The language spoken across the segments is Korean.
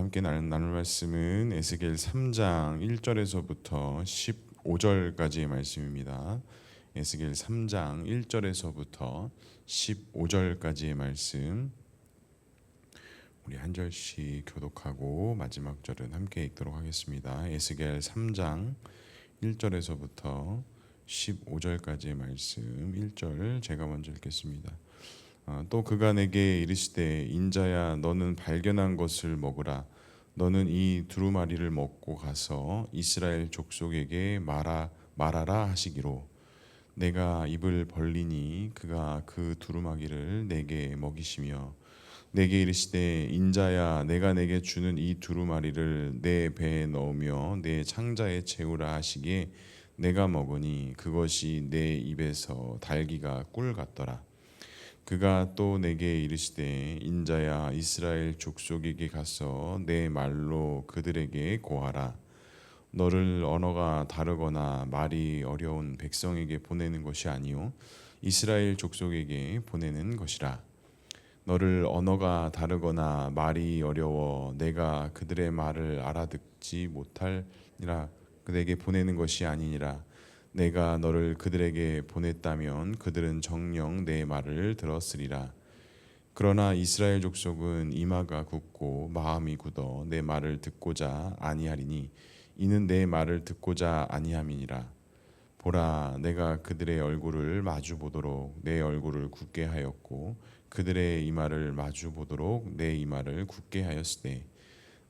함께 나눌 말씀은 에스겔 3장 1절에서부터 15절까지의 말씀입니다. 에스겔 3장 1절에서부터 15절까지의 말씀, 우리 한 절씩 교독하고 마지막 절은 함께 읽도록 하겠습니다. 에스겔 3장 1절에서부터 15절까지의 말씀, 1절 제가 먼저 읽겠습니다. 또 그가 내게 이르시되 인자야 너는 발견한 것을 먹으라. 너는 이 두루마리를 먹고 가서 이스라엘 족속에게 말하라 하시기로 내가 입을 벌리니 그가 그 두루마기를 내게 먹이시며 내게 이르시되 인자야 내가 내게 주는 이 두루마리를 내 배에 넣으며 내 창자에 채우라 하시기에 내가 먹으니 그것이 내 입에서 달기가 꿀 같더라. 그가 또 내게 이르시되 인자야 이스라엘 족속에게 가서 내 말로 그들에게 고하라. 너를 언어가 다르거나 말이 어려운 백성에게 보내는 것이 아니요 이스라엘 족속에게 보내는 것이라. 너를 언어가 다르거나 말이 어려워 내가 그들의 말을 알아듣지 못하리라 그들에게 보내는 것이 아니니라. 내가 너를 그들에게 보냈다면 그들은 정녕 내 말을 들었으리라. 그러나 이스라엘 족속은 이마가 굳고 마음이 굳어 내 말을 듣고자 아니하리니 이는 내 말을 듣고자 아니함이니라. 보라 내가 그들의 얼굴을 마주 보도록 내 얼굴을 굳게 하였고 그들의 이마를 마주 보도록 내 이마를 굳게 하였으되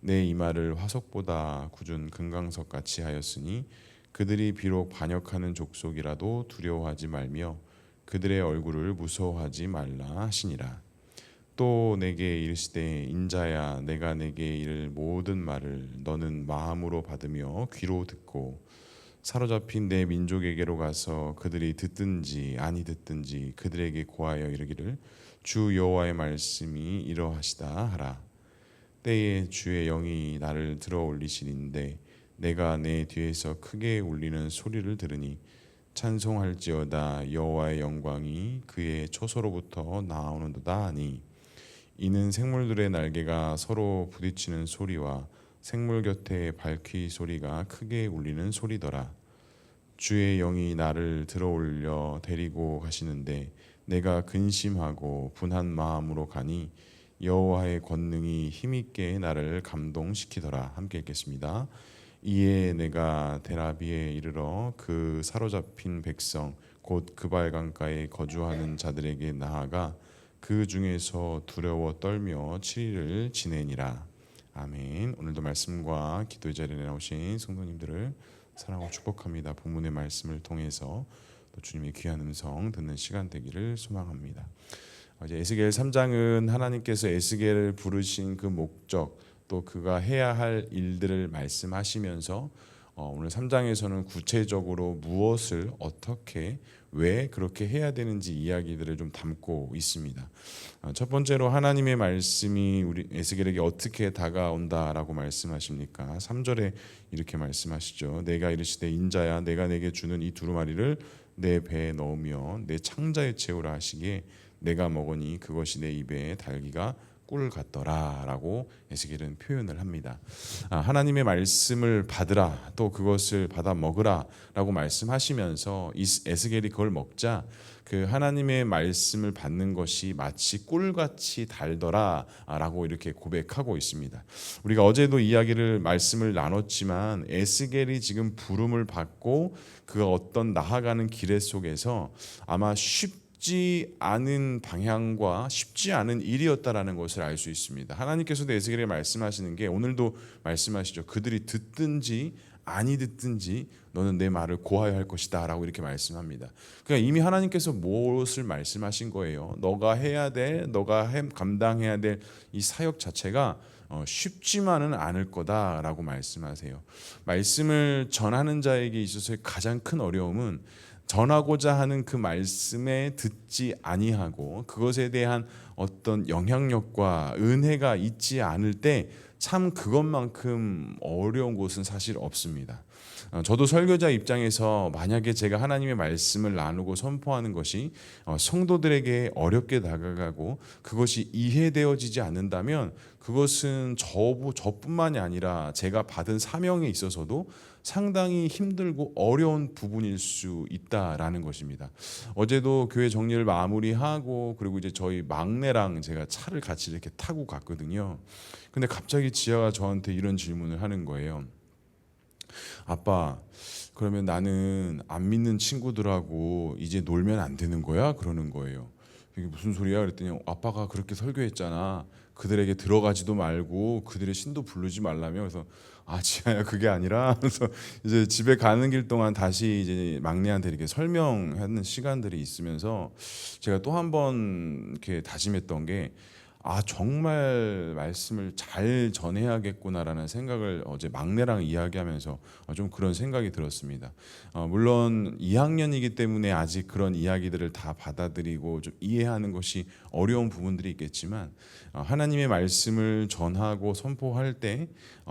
내 이마를 화석보다 굳은 금강석 같이 하였으니 그들이 비록 반역하는 족속이라도 두려워하지 말며 그들의 얼굴을 무서워하지 말라 하시니라. 또 내게 이르시되 인자야 내가 내게 이를 모든 말을 너는 마음으로 받으며 귀로 듣고 사로잡힌 내 민족에게로 가서 그들이 듣든지 아니 듣든지 그들에게 고하여 이르기를 주 여호와의 말씀이 이러하시다 하라. 때에 주의 영이 나를 들어 올리시는데 내가 내 뒤에서 크게 울리는 소리를 들으니 찬송할지어다 여호와의 영광이 그의 초소로부터 나오는도다 하니 이는 생물들의 날개가 서로 부딪히는 소리와 생물 곁에 발퀴 소리가 크게 울리는 소리더라. 주의 영이 나를 들어올려 데리고 가시는데 내가 근심하고 분한 마음으로 가니 여호와의 권능이 힘있게 나를 감동시키더라. 함께 읽겠습니다. 이에 내가 데라비에 이르러 그 사로잡힌 백성 곧 그발 강가에 거주하는 자들에게 나아가 그 중에서 두려워 떨며 7일을 지내니라. 아멘. 오늘도 말씀과 기도의 자리에 나오신 성도님들을 사랑하고 축복합니다. 본문의 말씀을 통해서 또 주님의 귀한 음성 듣는 시간 되기를 소망합니다. 이제 에스겔 3장은 하나님께서 에스겔을 부르신 그 목적 또 그가 해야 할 일들을 말씀하시면서 오늘 3장에서는 구체적으로 무엇을 어떻게 왜 그렇게 해야 되는지 이야기들을 좀 담고 있습니다. 첫 번째로 하나님의 말씀이 우리 에스겔에게 어떻게 다가온다라고 말씀하십니까? 3절에 이렇게 말씀하시죠. 내가 이르시되 인자야 내가 내게 주는 이 두루마리를 내 배에 넣으며 내 창자에 채우라 하시기에 내가 먹으니 그것이 내 입에 달기가 꿀 같더라 라고 에스겔은 표현을 합니다. 하나님의 말씀을 받으라 또 그것을 받아 먹으라 라고 말씀하시면서 에스겔이 그걸 먹자 그 하나님의 말씀을 받는 것이 마치 꿀같이 달더라 라고 이렇게 고백하고 있습니다. 우리가 어제도 말씀을 나눴지만 에스겔이 지금 부름을 받고 그가 어떤 나아가는 길 속에서 아마 쉽지 않은 방향과 쉽지 않은 일이었다라는 것을 알 수 있습니다. 하나님께서도 에스겔에게 말씀하시는 게 오늘도 말씀하시죠. 그들이 듣든지 아니 듣든지 너는 내 말을 고하여 할 것이다 라고 이렇게 말씀합니다. 그러니까 이미 하나님께서 무엇을 말씀하신 거예요. 너가 해야 될, 너가 감당해야 될 이 사역 자체가 쉽지만은 않을 거다라고 말씀하세요. 말씀을 전하는 자에게 있어서의 가장 큰 어려움은 전하고자 하는 그 말씀에 듣지 아니하고 그것에 대한 어떤 영향력과 은혜가 있지 않을 때 참 그것만큼 어려운 곳은 사실 없습니다. 저도 설교자 입장에서 만약에 제가 하나님의 말씀을 나누고 선포하는 것이 성도들에게 어렵게 다가가고 그것이 이해되어지지 않는다면 그것은 저뿐만이 아니라 제가 받은 사명에 있어서도 상당히 힘들고 어려운 부분일 수 있다라는 것입니다. 어제도 교회 정리를 마무리하고 그리고 이제 저희 막내랑 제가 차를 같이 이렇게 타고 갔거든요. 근데 갑자기 지아가 저한테 이런 질문을 하는 거예요. 아빠, 그러면 나는 안 믿는 친구들하고 이제 놀면 안 되는 거야? 그러는 거예요. 이게 무슨 소리야? 그랬더니 아빠가 그렇게 설교했잖아. 그들에게 들어가지도 말고 그들의 신도 부르지 말라며. 그래서 지아야 그게 아니라 그래서 이제 집에 가는 길 동안 다시 이제 막내한테 이렇게 설명하는 시간들이 있으면서 제가 또 한 번 이렇게 다짐했던 게 정말 말씀을 잘 전해야겠구나라는 생각을 어제 막내랑 이야기하면서 좀 그런 생각이 들었습니다. 물론 2학년이기 때문에 아직 그런 이야기들을 다 받아들이고 좀 이해하는 것이 어려운 부분들이 있겠지만 하나님의 말씀을 전하고 선포할 때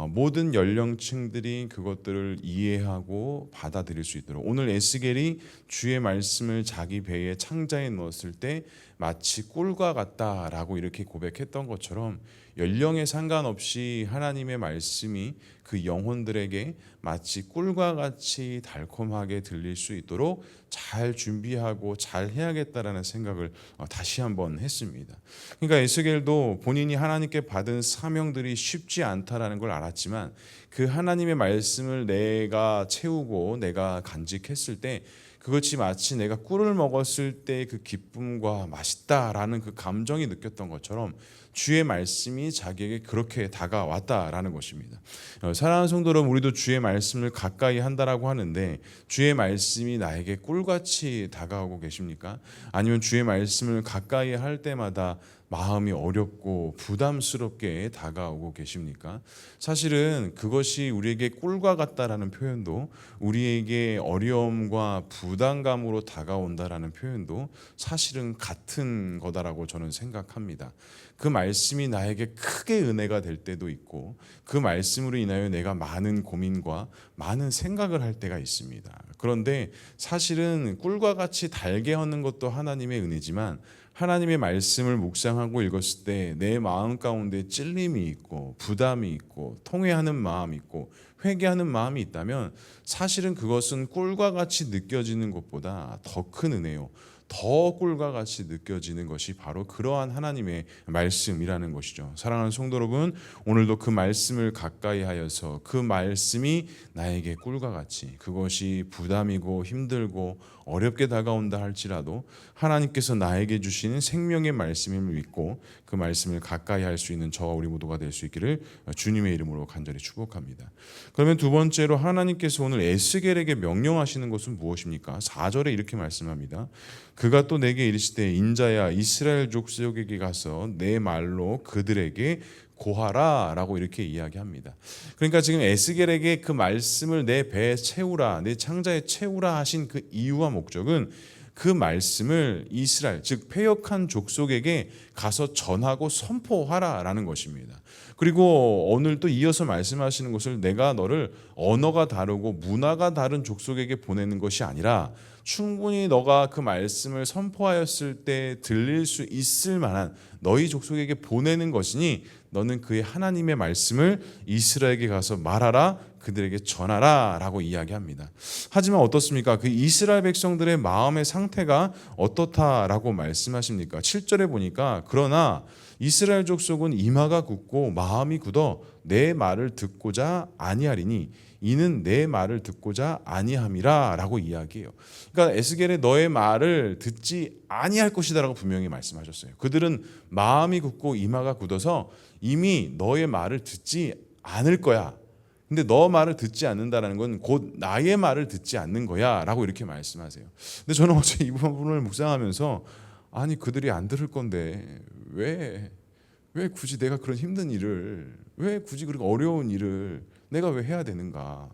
모든 연령층들이 그것들을 이해하고 받아들일 수 있도록 오늘 에스겔이 주의 말씀을 자기 배에 창자에 넣었을 때 마치 꿀과 같다라고 이렇게 고백했던 것처럼 연령에 상관없이 하나님의 말씀이 그 영혼들에게 마치 꿀과 같이 달콤하게 들릴 수 있도록 잘 준비하고 잘 해야겠다라는 생각을 다시 한번 했습니다. 그러니까 에스겔도 본인이 하나님께 받은 사명들이 쉽지 않다라는 걸 알았지만 그 하나님의 말씀을 내가 채우고 내가 간직했을 때 그것이 마치 내가 꿀을 먹었을 때 그 기쁨과 맛있다라는 그 감정이 느꼈던 것처럼 주의 말씀이 자기에게 그렇게 다가왔다라는 것입니다. 사랑하는 성도 여러분, 우리도 주의 말씀을 가까이 한다라고 하는데 주의 말씀이 나에게 꿀같이 다가오고 계십니까? 아니면 주의 말씀을 가까이 할 때마다 마음이 어렵고 부담스럽게 다가오고 계십니까? 사실은 그것이 우리에게 꿀과 같다라는 표현도 우리에게 어려움과 부담감으로 다가온다라는 표현도 사실은 같은 거다라고 저는 생각합니다. 그 말씀이 나에게 크게 은혜가 될 때도 있고 그 말씀으로 인하여 내가 많은 고민과 많은 생각을 할 때가 있습니다. 그런데 사실은 꿀과 같이 달게 하는 것도 하나님의 은혜지만 하나님의 말씀을 묵상하고 읽었을 때 내 마음 가운데 찔림이 있고 부담이 있고 통회하는 마음이 있고 회개하는 마음이 있다면 사실은 그것은 꿀과 같이 느껴지는 것보다 더 큰 은혜요. 더 꿀과 같이 느껴지는 것이 바로 그러한 하나님의 말씀이라는 것이죠. 사랑하는 성도 여러분, 오늘도 그 말씀을 가까이 하여서 그 말씀이 나에게 꿀과 같이 그것이 부담이고 힘들고 어렵게 다가온다 할지라도 하나님께서 나에게 주시는 생명의 말씀임을 믿고 그 말씀을 가까이 할 수 있는 저와 우리 모두가 될 수 있기를 주님의 이름으로 간절히 축복합니다. 그러면 두 번째로 하나님께서 오늘 에스겔에게 명령하시는 것은 무엇입니까? 4절에 이렇게 말씀합니다. 그가 또 내게 이르시되 인자야 이스라엘 족속에게 가서 내 말로 그들에게 고하라 라고 이렇게 이야기합니다. 그러니까 지금 에스겔에게 그 말씀을 내 배에 채우라 내 창자에 채우라 하신 그 이유와 목적은 그 말씀을 이스라엘 즉 패역한 족속에게 가서 전하고 선포하라라는 것입니다. 그리고 오늘 또 이어서 말씀하시는 것을 내가 너를 언어가 다르고 문화가 다른 족속에게 보내는 것이 아니라 충분히 너가 그 말씀을 선포하였을 때 들릴 수 있을 만한 너희 족속에게 보내는 것이니 너는 그의 하나님의 말씀을 이스라엘에게 가서 말하라 그들에게 전하라 라고 이야기합니다. 하지만 어떻습니까? 그 이스라엘 백성들의 마음의 상태가 어떻다라고 말씀하십니까? 7절에 보니까 그러나 이스라엘 족속은 이마가 굳고 마음이 굳어 내 말을 듣고자 아니하리니 이는 내 말을 듣고자 아니함이라 라고 이야기해요. 그러니까 에스겔의 너의 말을 듣지 아니할 것이다 라고 분명히 말씀하셨어요. 그들은 마음이 굳고 이마가 굳어서 이미 너의 말을 듣지 않을 거야. 근데 너 말을 듣지 않는다는 건 곧 나의 말을 듣지 않는 거야 라고 이렇게 말씀하세요. 근데 저는 어제 이 부분을 묵상하면서 아니 그들이 안 들을 건데 왜 굳이 내가 그런 힘든 일을 왜 굳이 그렇게 어려운 일을 내가 왜 해야 되는가.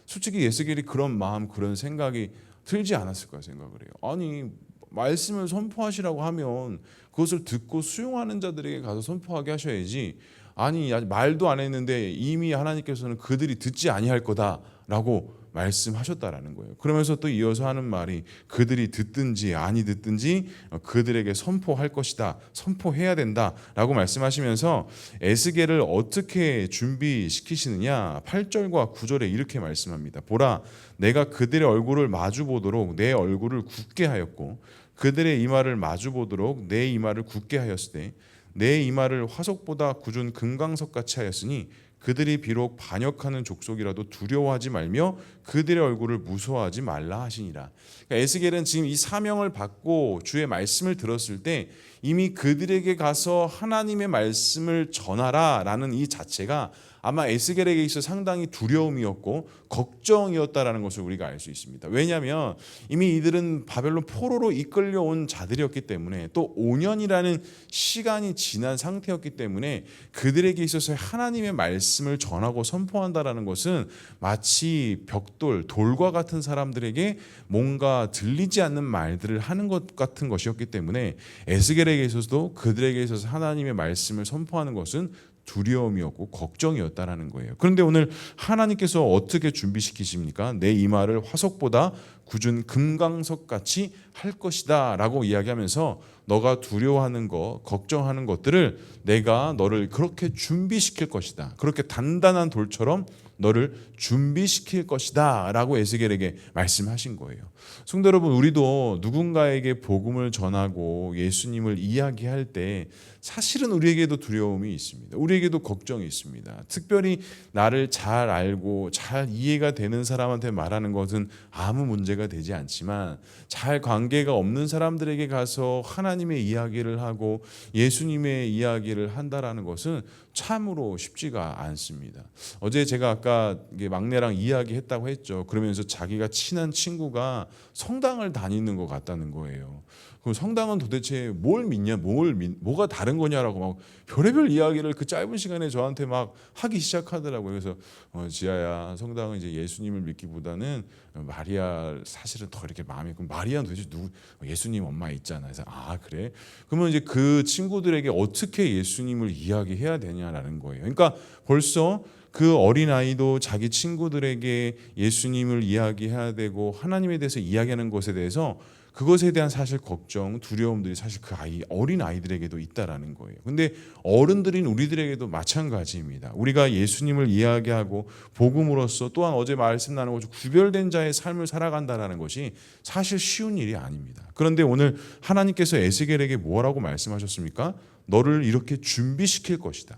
솔직히 에스겔이 그런 마음 그런 생각이 들지 않았을까 생각을 해요. 아니 말씀을 선포하시라고 하면 그것을 듣고 수용하는 자들에게 가서 선포하게 하셔야지. 아니 아직 말도 안 했는데 이미 하나님께서는 그들이 듣지 아니할 거다라고 말씀하셨다라는 거예요. 그러면서 또 이어서 하는 말이 그들이 듣든지 아니 듣든지 그들에게 선포할 것이다. 선포해야 된다라고 말씀하시면서 에스겔을 어떻게 준비시키시느냐 8절과 9절에 이렇게 말씀합니다. 보라 내가 그들의 얼굴을 마주 보도록 내 얼굴을 굳게 하였고 그들의 이마를 마주 보도록 내 이마를 굳게 하였으되 내 이마를 화석보다 굳은 금강석 같이 하였으니 그들이 비록 반역하는 족속이라도 두려워하지 말며 그들의 얼굴을 무서워하지 말라 하시니라. 그러니까 에스겔은 지금 이 사명을 받고 주의 말씀을 들었을 때 이미 그들에게 가서 하나님의 말씀을 전하라라는 이 자체가 아마 에스겔에게 있어 상당히 두려움이었고 걱정이었다라는 것을 우리가 알 수 있습니다. 왜냐하면 이미 이들은 바벨론 포로로 이끌려온 자들이었기 때문에 또 5년이라는 시간이 지난 상태였기 때문에 그들에게 있어서 하나님의 말씀을 전하고 선포한다라는 것은 마치 벽돌, 돌과 같은 사람들에게 뭔가 들리지 않는 말들을 하는 것 같은 것이었기 때문에 에스겔에게 있어서도 그들에게 있어서 하나님의 말씀을 선포하는 것은 두려움이었고 걱정이었다라는 거예요. 그런데 오늘 하나님께서 어떻게 준비시키십니까? 내 이마를 화석보다 굳은 금강석 같이 할 것이다 라고 이야기하면서 너가 두려워하는 것, 걱정하는 것들을 내가 너를 그렇게 준비시킬 것이다. 그렇게 단단한 돌처럼 너를 준비시킬 것이다 라고 에스겔에게 말씀하신 거예요. 성도 여러분, 우리도 누군가에게 복음을 전하고 예수님을 이야기할 때 사실은 우리에게도 두려움이 있습니다. 우리에게도 걱정이 있습니다. 특별히 나를 잘 알고 잘 이해가 되는 사람한테 말하는 것은 아무 문제가 되지 않지만 잘 관계가 없는 사람들에게 가서 하나님의 이야기를 하고 예수님의 이야기를 한다라는 것은 참으로 쉽지가 않습니다. 어제 제가 아까 막내랑 이야기했다고 했죠. 그러면서 자기가 친한 친구가 성당을 다니는 것 같다는 거예요. 그럼 성당은 도대체 뭘 믿냐, 뭐가 다른 거냐라고 막 별의별 이야기를 그 짧은 시간에 저한테 막 하기 시작하더라고요. 그래서 지아야, 성당은 이제 예수님을 믿기보다는 마리아 사실은 더 이렇게 마음이 그럼 마리아는 도대체 누구? 예수님 엄마 있잖아. 그래서 아 그래? 그러면 이제 그 친구들에게 어떻게 예수님을 이야기해야 되냐라는 거예요. 그러니까 벌써 그 어린아이도 자기 친구들에게 예수님을 이야기해야 되고 하나님에 대해서 이야기하는 것에 대해서 그것에 대한 사실 걱정, 두려움들이 사실 그 어린 아이들에게도 있다라는 거예요. 근데 어른들인 우리들에게도 마찬가지입니다. 우리가 예수님을 이야기하고 복음으로써 또한 어제 말씀 나누고 구별된 자의 삶을 살아간다라는 것이 사실 쉬운 일이 아닙니다. 그런데 오늘 하나님께서 에스겔에게 뭐라고 말씀하셨습니까? 너를 이렇게 준비시킬 것이다.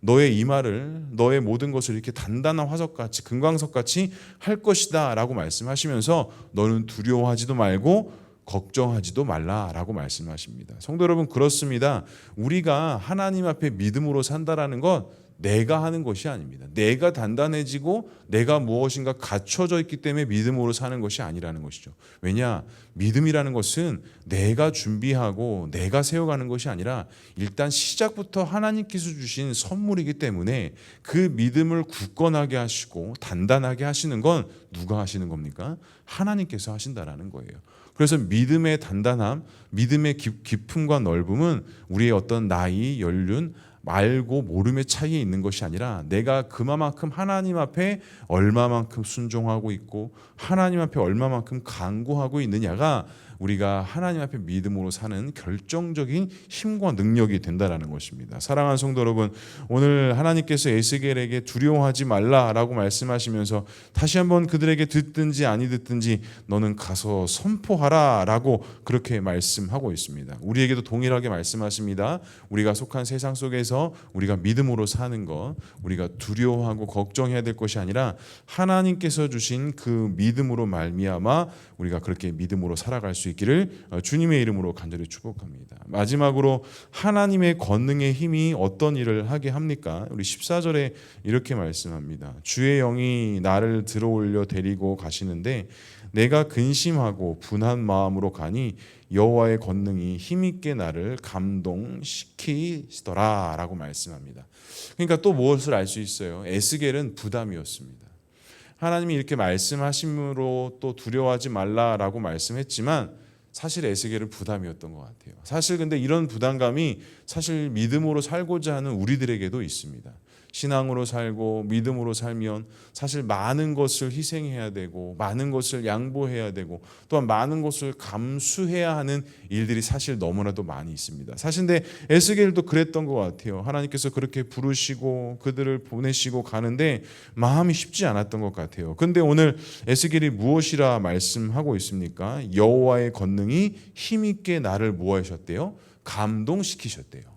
너의 이마를 너의 모든 것을 이렇게 단단한 화석같이 금강석같이 할 것이다 라고 말씀하시면서 너는 두려워하지도 말고 걱정하지도 말라라고 말씀하십니다. 성도 여러분, 그렇습니다. 우리가 하나님 앞에 믿음으로 산다라는 건 내가 하는 것이 아닙니다. 내가 단단해지고 내가 무엇인가 갖춰져 있기 때문에 믿음으로 사는 것이 아니라는 것이죠. 왜냐? 믿음이라는 것은 내가 준비하고 내가 세워가는 것이 아니라 일단 시작부터 하나님께서 주신 선물이기 때문에 그 믿음을 굳건하게 하시고 단단하게 하시는 건 누가 하시는 겁니까? 하나님께서 하신다라는 거예요. 그래서 믿음의 단단함, 믿음의 깊음과 넓음은 우리의 어떤 나이, 연륜, 알고 모름의 차이에 있는 것이 아니라 내가 그만큼 하나님 앞에 얼마만큼 순종하고 있고 하나님 앞에 얼마만큼 간구하고 있느냐가 우리가 하나님 앞에 믿음으로 사는 결정적인 힘과 능력이 된다라는 것입니다. 사랑하는 성도 여러분, 오늘 하나님께서 에스겔에게 두려워하지 말라라고 말씀하시면서 다시 한번 그들에게 듣든지 아니 듣든지 너는 가서 선포하라라고 그렇게 말씀하고 있습니다. 우리에게도 동일하게 말씀하십니다. 우리가 속한 세상 속에서 우리가 믿음으로 사는 것, 우리가 두려워하고 걱정해야 될 것이 아니라 하나님께서 주신 그 믿음으로 말미암아 우리가 그렇게 믿음으로 살아갈 수 있기를 주님의 이름으로 간절히 축복합니다. 마지막으로 하나님의 권능의 힘이 어떤 일을 하게 합니까? 우리 14절에 이렇게 말씀합니다. 주의 영이 나를 들어올려 데리고 가시는데 내가 근심하고 분한 마음으로 가니 여호와의 권능이 힘있게 나를 감동시키시더라 라고 말씀합니다. 그러니까 또 무엇을 알 수 있어요? 에스겔은 부담이었습니다. 하나님이 이렇게 말씀하심으로 또 두려워하지 말라라고 말씀했지만 사실 에스겔은 부담이었던 것 같아요. 사실 근데 이런 부담감이 사실 믿음으로 살고자 하는 우리들에게도 있습니다. 신앙으로 살고 믿음으로 살면 사실 많은 것을 희생해야 되고 많은 것을 양보해야 되고 또한 많은 것을 감수해야 하는 일들이 사실 너무나도 많이 있습니다. 사실 근데 에스겔도 그랬던 것 같아요. 하나님께서 그렇게 부르시고 그들을 보내시고 가는데 마음이 쉽지 않았던 것 같아요. 근데 오늘 에스겔이 무엇이라 말씀하고 있습니까? 여호와의 권능이 힘있게 나를 무엇하셨대요? 감동시키셨대요.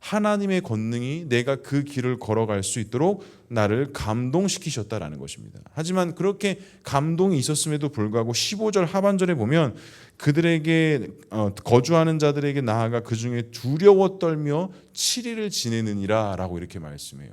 하나님의 권능이 내가 그 길을 걸어갈 수 있도록 나를 감동시키셨다라는 것입니다. 하지만 그렇게 감동이 있었음에도 불구하고 15절 하반절에 보면 그들에게 거주하는 자들에게 나아가 그 중에 두려워 떨며 7일을 지내느니라 라고 이렇게 말씀해요.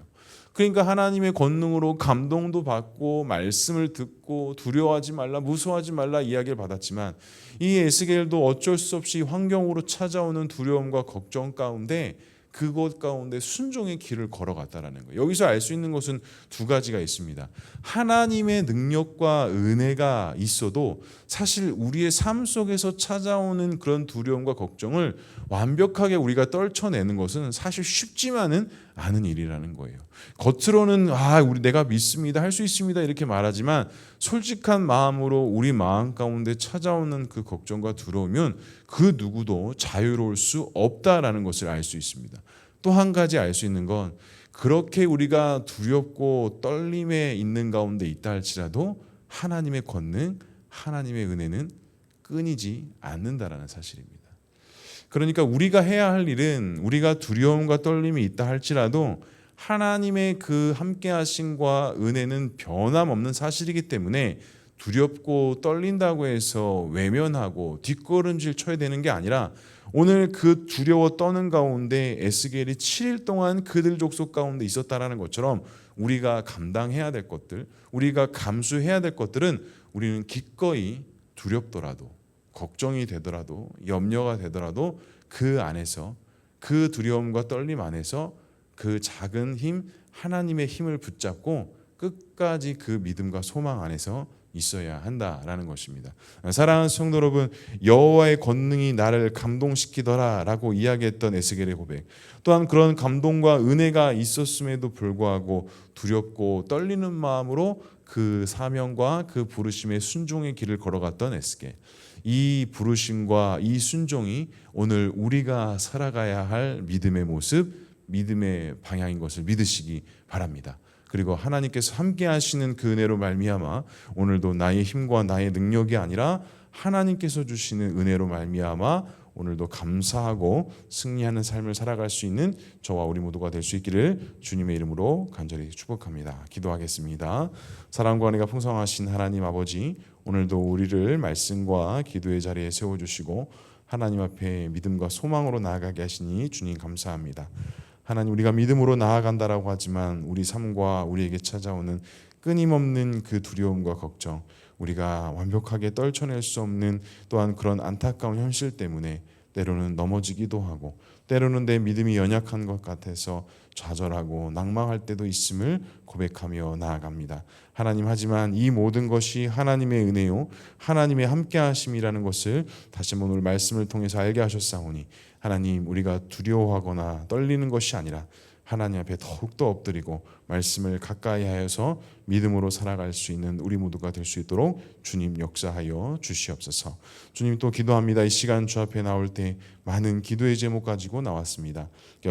그러니까 하나님의 권능으로 감동도 받고 말씀을 듣고 두려워하지 말라 무서워하지 말라 이야기를 받았지만 이 에스겔도 어쩔 수 없이 환경으로 찾아오는 두려움과 걱정 가운데 그곳 가운데 순종의 길을 걸어갔다라는 거예요. 여기서 알 수 있는 것은 두 가지가 있습니다. 하나님의 능력과 은혜가 있어도 사실 우리의 삶 속에서 찾아오는 그런 두려움과 걱정을 완벽하게 우리가 떨쳐내는 것은 사실 쉽지만은 않은 일이라는 거예요. 겉으로는 우리 내가 믿습니다, 할 수 있습니다 이렇게 말하지만 솔직한 마음으로 우리 마음 가운데 찾아오는 그 걱정과 두려움은 그 누구도 자유로울 수 없다라는 것을 알 수 있습니다. 또 한 가지 알 수 있는 건 그렇게 우리가 두렵고 떨림에 있는 가운데 있다 할지라도 하나님의 권능, 하나님의 은혜는 끊이지 않는다라는 사실입니다. 그러니까 우리가 해야 할 일은 우리가 두려움과 떨림이 있다 할지라도 하나님의 그 함께 하심과 은혜는 변함없는 사실이기 때문에 두렵고 떨린다고 해서 외면하고 뒷걸음질 쳐야 되는 게 아니라 오늘 그 두려워 떠는 가운데 에스겔이 7일 동안 그들 족속 가운데 있었다라는 것처럼 우리가 감당해야 될 것들, 우리가 감수해야 될 것들은 우리는 기꺼이 두렵더라도 걱정이 되더라도 염려가 되더라도 그 안에서 그 두려움과 떨림 안에서 그 작은 힘 하나님의 힘을 붙잡고 끝까지 그 믿음과 소망 안에서 있어야 한다라는 것입니다. 사랑하는 성도 여러분, 여호와의 권능이 나를 감동시키더라라고 이야기했던 에스겔의 고백, 또한 그런 감동과 은혜가 있었음에도 불구하고 두렵고 떨리는 마음으로 그 사명과 그 부르심의 순종의 길을 걸어갔던 에스겔, 이 부르심과 이 순종이 오늘 우리가 살아가야 할 믿음의 모습, 믿음의 방향인 것을 믿으시기 바랍니다. 그리고 하나님께서 함께 하시는 그 은혜로 말미암아 오늘도 나의 힘과 나의 능력이 아니라 하나님께서 주시는 은혜로 말미암아 오늘도 감사하고 승리하는 삶을 살아갈 수 있는 저와 우리 모두가 될 수 있기를 주님의 이름으로 간절히 축복합니다. 기도하겠습니다. 사랑과 은혜가 풍성하신 하나님 아버지, 오늘도 우리를 말씀과 기도의 자리에 세워주시고 하나님 앞에 믿음과 소망으로 나아가게 하시니 주님 감사합니다. 하나님, 우리가 믿음으로 나아간다라고 하지만 우리 삶과 우리에게 찾아오는 끊임없는 그 두려움과 걱정, 우리가 완벽하게 떨쳐낼 수 없는 또한 그런 안타까운 현실 때문에 때로는 넘어지기도 하고 때로는 내 믿음이 연약한 것 같아서 좌절하고 낭망할 때도 있음을 고백하며 나아갑니다. 하나님, 하지만 이 모든 것이 하나님의 은혜요 하나님의 함께하심이라는 것을 다시 한번 오늘 말씀을 통해서 알게 하셨사오니 하나님, 우리가 두려워하거나 떨리는 것이 아니라 하나님 앞에 더욱더 엎드리고 말씀을 가까이 하여서 믿음으로 살아갈 수 있는 우리 모두가 될 수 있도록 주님 역사하여 주시옵소서. 주님, 또 기도합니다. 이 시간 주 앞에 나올 때 많은 기도의 제목 가지고 나왔습니다.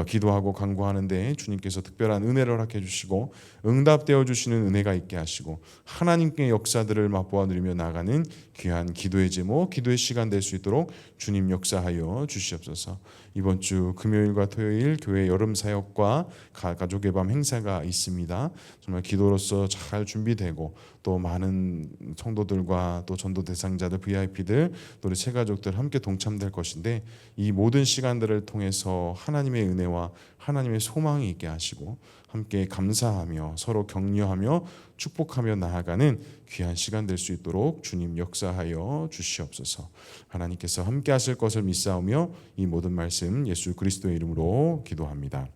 기도하고 간구하는데 주님께서 특별한 은혜를 허락해 주시고 응답되어 주시는 은혜가 있게 하시고 하나님께 역사들을 맛보아 누리며 나가는 귀한 기도의 제목, 기도의 시간 될 수 있도록 주님 역사하여 주시옵소서. 이번 주 금요일과 토요일 교회 여름 사역과 가족의 밤 행사가 있습니다. 정말 기도로서 잘 준비되고 또 많은 성도들과 또 전도 대상자들, VIP들, 또 우리 새가족들 함께 동참될 것인데 이 모든 시간들을 통해서 하나님의 은혜와 하나님의 소망이 있게 하시고 함께 감사하며 서로 격려하며 축복하며 나아가는 귀한 시간 될 수 있도록 주님 역사하여 주시옵소서. 하나님께서 함께 하실 것을 믿사오며 이 모든 말씀 예수 그리스도의 이름으로 기도합니다.